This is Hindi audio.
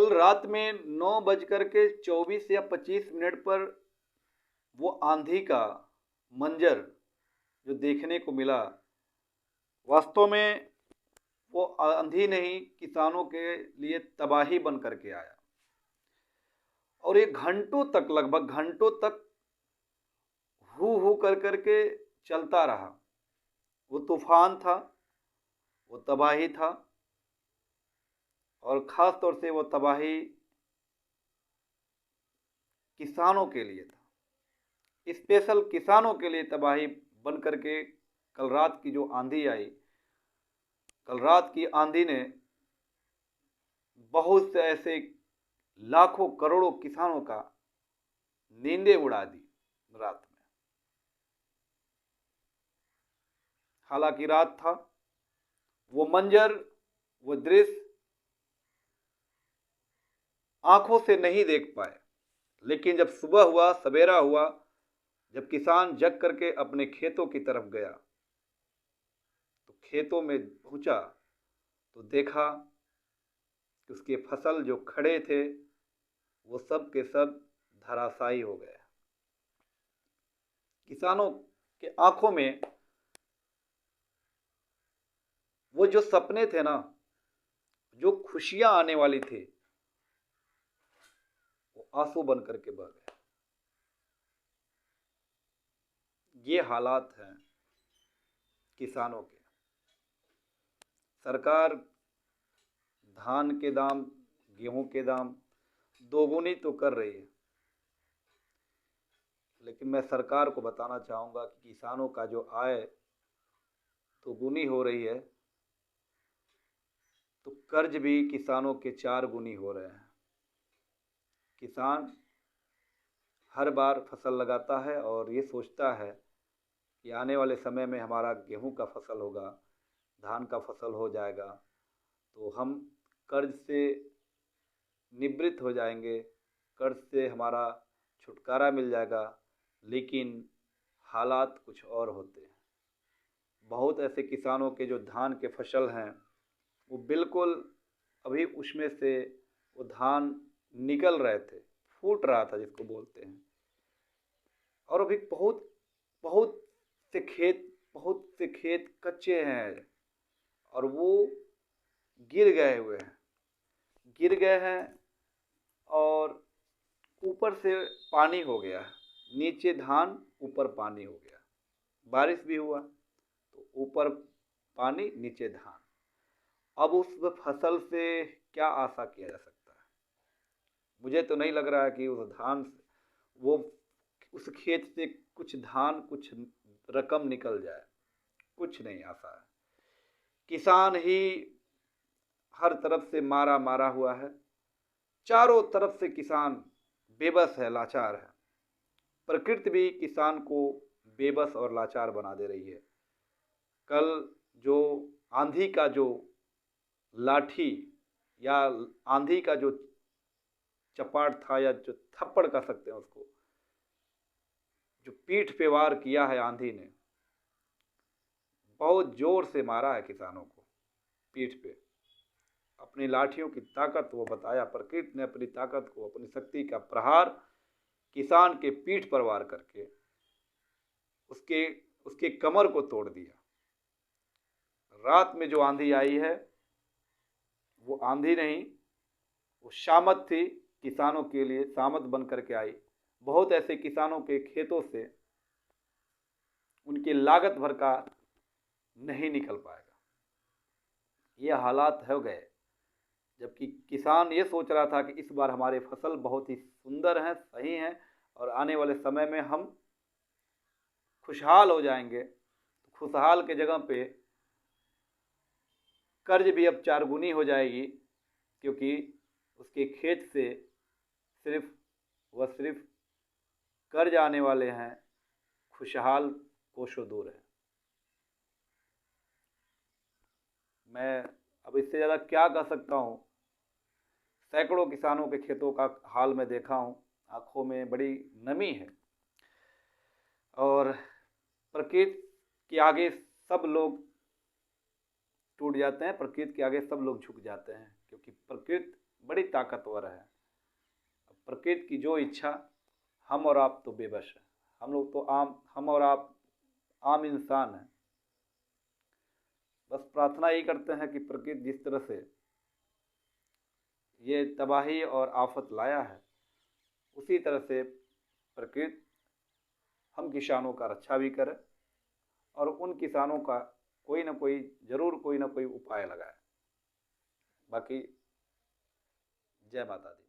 कल रात में 9:24 या 25 मिनट पर वो आंधी का मंजर जो देखने को मिला, वास्तव में वो आंधी नहीं, किसानों के लिए तबाही बन करके आया। और ये घंटों तक, लगभग घंटों तक हू कर के चलता रहा। वो तूफान था, वो तबाही था, और ख़ास तौर से वो तबाही किसानों के लिए था। स्पेशल किसानों के लिए तबाही बन करके कल रात की जो आंधी आई, कल रात की आंधी ने बहुत से ऐसे लाखों करोड़ों किसानों का नींदें उड़ा दी रात में। हालांकि रात था, वो मंजर, वो दृश्य आंखों से नहीं देख पाए, लेकिन जब सुबह हुआ, सवेरा हुआ, जब किसान जग करके अपने खेतों की तरफ गया, तो खेतों में पहुंचा तो देखा कि उसके फसल जो खड़े थे वो सब के सब धराशायी हो गए। किसानों के आंखों में वो जो सपने थे ना, जो खुशियां आने वाली थी, वो आंसू बन करके बह गए। ये हालात हैं किसानों के। सरकार धान के दाम, गेहूं के दाम दोगुनी तो कर रही है, लेकिन मैं सरकार को बताना चाहूँगा कि किसानों का जो आय दोगुनी हो रही है, तो कर्ज भी किसानों के 4 गुनी हो रहे हैं। किसान हर बार फसल लगाता है और ये सोचता है कि आने वाले समय में हमारा गेहूं का फसल होगा, धान का फसल हो जाएगा, तो हम कर्ज से निवृत्त हो जाएंगे, कर्ज से हमारा छुटकारा मिल जाएगा। लेकिन हालात कुछ और होते हैं। बहुत ऐसे किसानों के जो धान के फसल हैं, वो बिल्कुल अभी उसमें से वो धान निकल रहे थे, फूट रहा था जिसको बोलते हैं, और अभी बहुत बहुत बहुत से खेत कच्चे हैं और वो गिर गए हैं और ऊपर से पानी हो गया, नीचे धान, ऊपर पानी हो गया। बारिश भी हुआ तो ऊपर पानी, नीचे धान। अब उस फसल से क्या आशा किया जा सकता है? मुझे तो नहीं लग रहा है कि उस धान से, वो उस खेत से कुछ धान, कुछ रकम निकल जाए। कुछ नहीं आशा है। किसान ही हर तरफ से मारा हुआ है। चारों तरफ से किसान बेबस है, लाचार है। प्रकृति भी किसान को बेबस और लाचार बना दे रही है। कल जो आंधी का जो लाठी या आंधी का जो चपाट था, या जो थप्पड़ कह सकते हैं उसको, जो पीठ पे वार किया है आंधी ने, बहुत जोर से मारा है किसानों को पीठ पे। अपनी लाठियों की ताकत वो बताया, प्रकृति ने अपनी ताकत को, अपनी शक्ति का प्रहार किसान के पीठ पर वार करके उसके कमर को तोड़ दिया। रात में जो आंधी आई है, वो आंधी नहीं, वो शामत थी किसानों के लिए, शामत बन करके आई। बहुत ऐसे किसानों के खेतों से उनकी लागत भर का नहीं निकल पाएगा। ये हालात हो गए, जबकि किसान ये सोच रहा था कि इस बार हमारे फसल बहुत ही सुंदर हैं, सही हैं, और आने वाले समय में हम खुशहाल हो जाएंगे। खुशहाल के जगह पे कर्ज भी अब 4 गुनी हो जाएगी, क्योंकि उसके खेत से सिर्फ कर्ज आने वाले हैं। खुशहाल कोसों दूर है। मैं अब इससे ज़्यादा क्या कह सकता हूँ। सैकड़ों किसानों के खेतों का हाल मैं देखा हूँ, आंखों में बड़ी नमी है। और प्रकृति के आगे सब लोग टूट जाते हैं, प्रकृति के आगे सब लोग झुक जाते हैं, क्योंकि प्रकृति बड़ी ताकतवर है। प्रकृति की जो इच्छा, हम और आप तो बेबस हैं, हम लोग तो हम और आप आम इंसान हैं। बस प्रार्थना यही करते हैं कि प्रकृति जिस तरह से ये तबाही और आफत लाया है, उसी तरह से प्रकृति हम किसानों का रक्षा भी करे और उन किसानों का कोई ना कोई ज़रूर कोई ना कोई उपाय लगाए। बाकी जय माता दी।